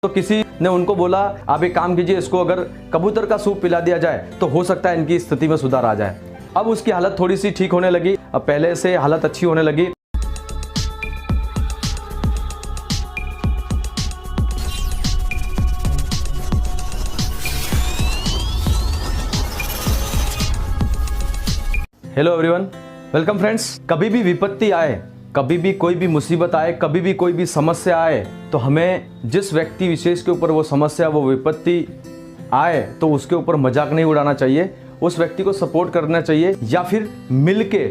तो किसी ने उनको बोला आप एक काम कीजिए, इसको अगर कबूतर का सूप पिला दिया जाए तो हो सकता है इनकी स्थिति में सुधार आ जाए। अब उसकी हालत थोड़ी सी ठीक होने लगी, अब पहले से हालत अच्छी होने लगी। Hello everyone, welcome friends. कभी भी विपत्ति आए, कभी भी कोई भी मुसीबत आए, कभी भी कोई भी समस्या आए, तो हमें जिस व्यक्ति विशेष के ऊपर वो समस्या, वो विपत्ति आए, तो उसके ऊपर मजाक नहीं उड़ाना चाहिए, उस व्यक्ति को सपोर्ट करना चाहिए या फिर मिलके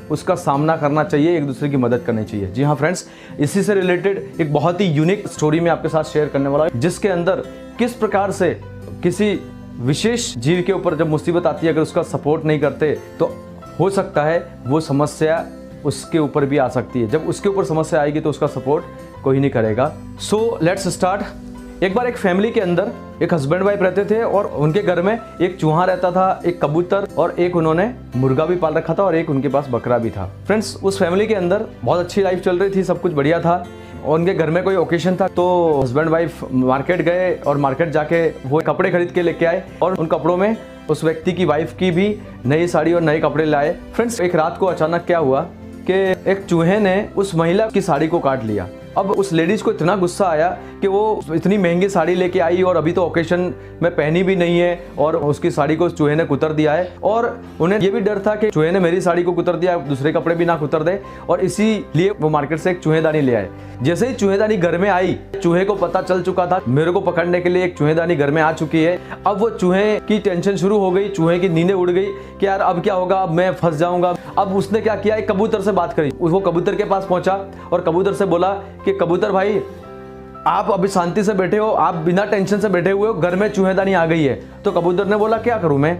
उसका सामना करना चाहिए, एक दूसरे की मदद करनी चाहिए। जी हाँ फ्रेंड्स, इसी से रिलेटेड एक बहुत ही यूनिक स्टोरी मैं आपके साथ शेयर करने वाला हूँ, जिसके अंदर किस प्रकार से किसी विशेष जीव के ऊपर जब मुसीबत आती है, अगर उसका सपोर्ट नहीं करते तो हो सकता है वो समस्या उसके ऊपर भी आ सकती है। जब उसके ऊपर समस्या आएगी तो उसका सपोर्ट कोई नहीं करेगा। So let's start. एक बार एक फैमिली के अंदर एक हस्बैंड वाइफ रहते थे और उनके घर में एक चूहा रहता था, एक कबूतर और एक उन्होंने मुर्गा भी पाल रखा था और एक उनके पास बकरा भी था। फ्रेंड्स, उस फैमिली के अंदर बहुत अच्छी लाइफ चल रही थी, सब कुछ बढ़िया था। और उनके घर में कोई ओकेशन था तो हस्बैंड वाइफ मार्केट गए और मार्केट जाके वो कपड़े खरीद के लेके आए और उन कपड़ों में उस व्यक्ति की वाइफ की भी नई साड़ी और नए कपड़े लाए। फ्रेंड्स, एक रात को अचानक क्या हुआ कि एक चूहे ने उस महिला की साड़ी को काट लिया। अब उस लेडीज को इतना गुस्सा आया कि वो इतनी महंगी साड़ी लेके आई और अभी तो ओकेशन में पहनी भी नहीं है और उसकी साड़ी को चूहे ने कुतर दिया है। और उन्हें ये भी डर था कि चूहे ने मेरी साड़ी को कुतर दिया, दूसरे कपड़े भी ना कुतर दे, और इसीलिए वो मार्केट से एक चूहेदानी ले आए। जैसे ही चूहेदानी घर में आई, चूहे को पता चल चुका था मेरे को पकड़ने के लिए एक चूहेदानी घर में आ चुकी है। अब वो चूहे की टेंशन शुरू हो गई, चूहे की नींदें उड़ गई कि यार अब क्या होगा, अब मैं फंस जाऊंगा। अब उसने क्या किया, एक कबूतर से बात करी। वो कबूतर के पास पहुंचा और कबूतर से बोला कि कबूतर भाई, आप अभी शांति से बैठे हो, आप बिना टेंशन से बैठे हुए हो, घर में चूहेदानी आ गई है। तो कबूतर ने बोला क्या करूं मैं,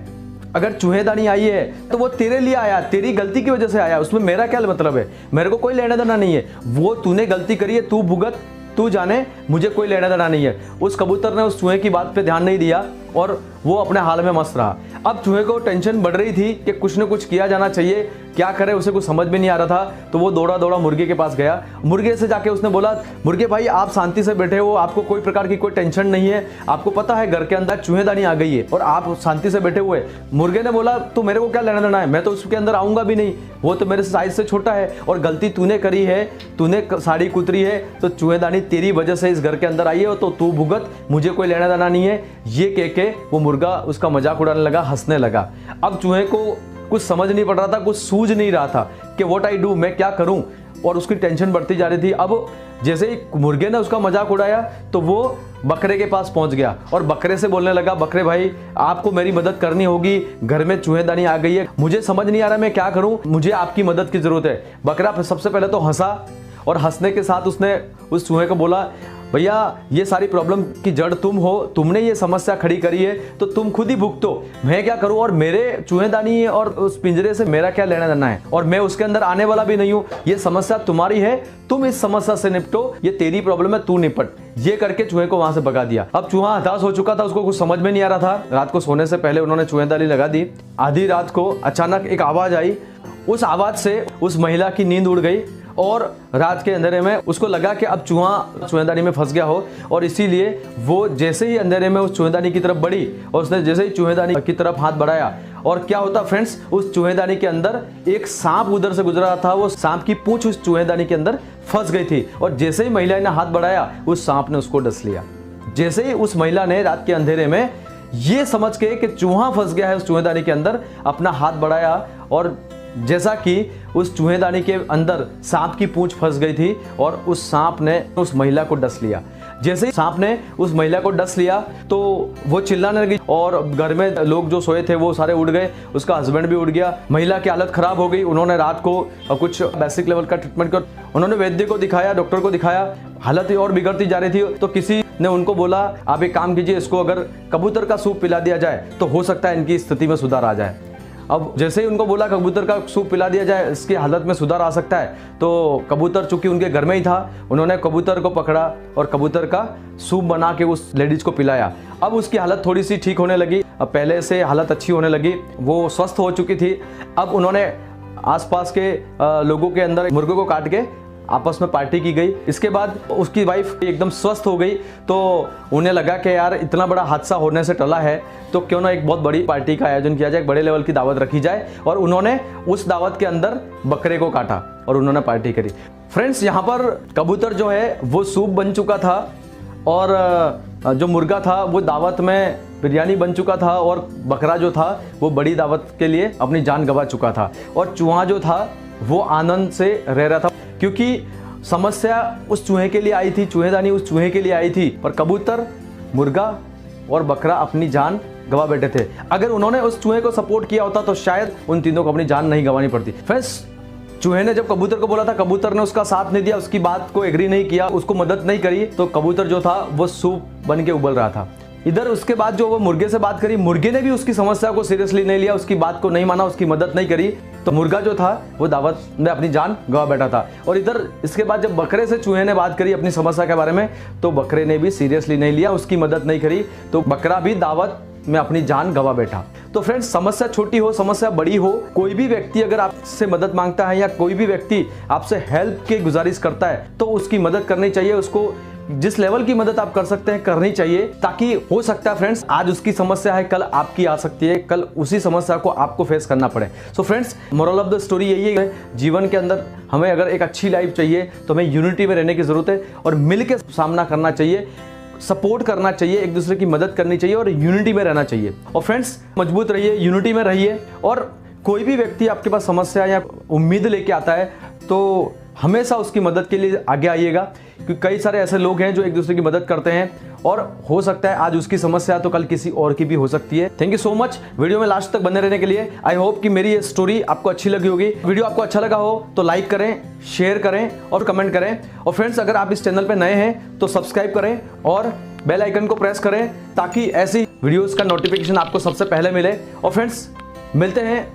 अगर चूहेदानी आई है तो वो तेरे लिए आया, तेरी गलती की वजह से आया, उसमें मेरा क्या मतलब है, मेरे को कोई लेना देना नहीं है। वो तूने गलती करी है, तू भुगत, तू जाने, मुझे कोई लेना देना नहीं है। उस कबूतर ने उस चूहे की बात पे ध्यान नहीं दिया और वो अपने हाल में मस्त रहा। अब चूहे को टेंशन बढ़ रही थी कि कुछ न कुछ किया जाना चाहिए, क्या करे, उसे कुछ समझ में नहीं आ रहा था। तो वो दौड़ा दौड़ा मुर्गे के पास गया। मुर्गे से जाके उसने बोला, मुर्गे भाई आप शांति से बैठे हो, आपको कोई प्रकार की कोई टेंशन नहीं है, आपको पता है घर के अंदर चूहेदानी आ गई है और आप शांति से बैठे हुए। मुर्गे ने बोला तो मेरे को क्या लेना देना है, मैं तो उसके अंदर आऊंगा भी नहीं, वो तो मेरे साइज से छोटा है और गलती तूने करी है, तूने साड़ी कुतरी है, तो चूहेदानी तेरी वजह से इस घर के अंदर आई है, तो तू भुगत, मुझे कोई लेना देना नहीं है। ये कह के वो मुर्गा उसका मजाक उड़ाने लगा, हंसने लगा। अब चूहे को कुछ समझ नहीं पड़ रहा था, कुछ सूझ नहीं रहा था कि व्हाट आई डू, मैं क्या करूं, और उसकी टेंशन बढ़ती जा रही थी। अब जैसे ही मुर्गे ने उसका मजाक उड़ाया तो वो बकरे के पास पहुंच गया और बकरे से बोलने लगा, बकरे भाई आपको मेरी मदद करनी होगी, घर में चूहेदानी आ गई है, मुझे समझ नहीं आ रहा मैं क्या करूं, मुझे आपकी मदद की जरूरत है। बकरा सबसे पहले तो हंसा और हंसने के साथ उसने उस चूहे को बोला, भैया ये सारी प्रॉब्लम की जड़ तुम हो, तुमने ये समस्या खड़ी करी है तो तुम खुद ही भुगतो, मैं क्या करूं, और मेरे चूहेदानी और उस पिंजरे से मेरा क्या लेना देना है, और मैं उसके अंदर आने वाला भी नहीं हूं, ये समस्या तुम्हारी है, तुम इस समस्या से निपटो, ये तेरी प्रॉब्लम है, तू निपट। ये करके चूहे को वहां से भगा दिया। अब चूहा हताश हो चुका था, उसको कुछ समझ में नहीं आ रहा था। रात को सोने से पहले उन्होंने चूहेदानी लगा दी। आधी रात को अचानक एक आवाज आई, उस आवाज से उस महिला की नींद उड़ गई और रात के अंधेरे में उसको लगा कि अब चूहा चूहेदानी में फंस गया हो, और इसीलिए वो जैसे ही अंधेरे में उस चूहेदानी की तरफ बढ़ी और उसने जैसे ही चूहेदानी की तरफ हाथ बढ़ाया, और क्या होता फ्रेंड्स, उस चूहेदानी के अंदर एक सांप उधर से गुजरा था, वो सांप की पूंछ उस चूहेदानी के अंदर फंस गई थी, और जैसे ही महिला ने हाथ बढ़ाया उस सांप ने उसको डस लिया। जैसे ही उस महिला ने रात के अंधेरे में ये समझ के कि चूहा फंस गया है उस चूहेदानी के अंदर, अपना हाथ बढ़ाया, और जैसा कि उस चूहेदानी के अंदर सांप की पूंछ फंस गई थी और उस सांप ने उस महिला को डस लिया। जैसे ही सांप ने उस महिला को डस लिया तो वो चिल्लाने लगी और घर में लोग जो सोए थे वो सारे उड़ गए, उसका हस्बैंड भी उड़ गया। महिला की हालत खराब हो गई। उन्होंने रात को कुछ बेसिक लेवल का ट्रीटमेंट कर, उन्होंने वैद्य को दिखाया, डॉक्टर को दिखाया, हालत और बिगड़ती जा रही थी। तो किसी ने उनको बोला आप एक काम कीजिए, इसको अगर कबूतर का सूप पिला दिया जाए तो हो सकता है इनकी स्थिति में सुधार आ जाए। अब जैसे ही उनको बोला कबूतर का सूप पिला दिया जाए, इसकी हालत में सुधार आ सकता है, तो कबूतर चूंकि उनके घर में ही था, उन्होंने कबूतर को पकड़ा और कबूतर का सूप बना के उस लेडीज को पिलाया। अब उसकी हालत थोड़ी सी ठीक होने लगी, अब पहले से हालत अच्छी होने लगी, वो स्वस्थ हो चुकी थी। अब उन्होंने आसपास के लोगों के अंदर मुर्गे को काट के आपस में पार्टी की गई। इसके बाद उसकी वाइफ एकदम स्वस्थ हो गई, तो उन्हें लगा कि यार इतना बड़ा हादसा होने से टला है तो क्यों ना एक बहुत बड़ी पार्टी का आयोजन किया जाए, एक बड़े लेवल की दावत रखी जाए। और उन्होंने उस दावत के अंदर बकरे को काटा और उन्होंने पार्टी करी। फ्रेंड्स, यहाँ पर कबूतर जो है वो सूप बन चुका था और जो मुर्गा था वो दावत में बिरयानी बन चुका था और बकरा जो था वो बड़ी दावत के लिए अपनी जान गंवा चुका था। और चूहा जो था वो आनंद से रह रहा था, क्योंकि समस्या उस चूहे के लिए आई थी, चूहेदानी उस चूहे के लिए आई थी, पर कबूतर, मुर्गा और बकरा अपनी जान गंवा बैठे थे। अगर उन्होंने उस चूहे को सपोर्ट किया होता तो शायद उन तीनों को अपनी जान नहीं गंवानी पड़ती। फ्रेंड्स, चूहे ने जब कबूतर को बोला था, कबूतर ने उसका साथ नहीं दिया, उसकी बात को एग्री नहीं किया, उसको मदद नहीं करी, तो कबूतर जो था वो सूप बन के उबल रहा था। इधर उसके बाद जो वो मुर्गे से बात करी, मुर्गे ने भी उसकी समस्या को सीरियसली नहीं लिया, उसकी बात को नहीं माना, उसकी मदद नहीं करी, तो मुर्गा जो था वो दावत में अपनी जान गंवा बैठा था। और इधर इसके बाद जब बकरे से चूहे ने बात करी अपनी समस्या के बारे में, तो बकरे ने भी सीरियसली नहीं लिया, उसकी मदद नहीं करी, तो बकरा भी दावत में अपनी जान गंवा बैठा। तो फ्रेंड्स, समस्या छोटी हो, समस्या बड़ी हो, कोई भी व्यक्ति अगर आपसे मदद मांगता है या कोई भी व्यक्ति आपसे हेल्प की गुजारिश करता है तो उसकी मदद करनी चाहिए। उसको जिस लेवल की मदद आप कर सकते हैं करनी चाहिए, ताकि हो सकता है फ्रेंड्स आज उसकी समस्या है, कल आपकी आ सकती है, कल उसी समस्या को आपको फेस करना पड़े। So friends, moral of the story यही है, जीवन के अंदर हमें अगर एक अच्छी लाइफ चाहिए तो हमें यूनिटी में रहने की जरूरत है और मिलकर सामना करना चाहिए, सपोर्ट करना चाहिए, एक दूसरे की मदद करनी चाहिए और यूनिटी में रहना चाहिए। और फ्रेंड्स, मजबूत रहिए, यूनिटी में रहिए। और कोई भी व्यक्ति आपके पास समस्या या उम्मीद लेके आता है तो हमेशा उसकी मदद के लिए आगे आइएगा, क्योंकि कई सारे ऐसे लोग हैं जो एक दूसरे की मदद करते हैं और हो सकता है आज उसकी समस्या तो कल किसी और की भी हो सकती है। Thank you so much video में लास्ट तक बने रहने के लिए। आई होप कि मेरी ये स्टोरी आपको अच्छी लगी होगी। वीडियो आपको अच्छा लगा हो तो लाइक करें, शेयर करें और कमेंट करें। और फ्रेंड्स, अगर आप इस चैनल पर नए हैं तो सब्सक्राइब करें और बेल आइकन को प्रेस करें ताकि ऐसी वीडियोस का नोटिफिकेशन आपको सबसे पहले मिले। और फ्रेंड्स, मिलते हैं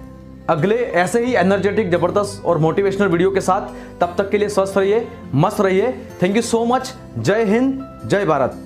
अगले ऐसे ही एनर्जेटिक, जबरदस्त और मोटिवेशनल वीडियो के साथ। तब तक के लिए स्वस्थ रहिए, मस्त रहिए। Thank you so much. जय हिंद, जय भारत।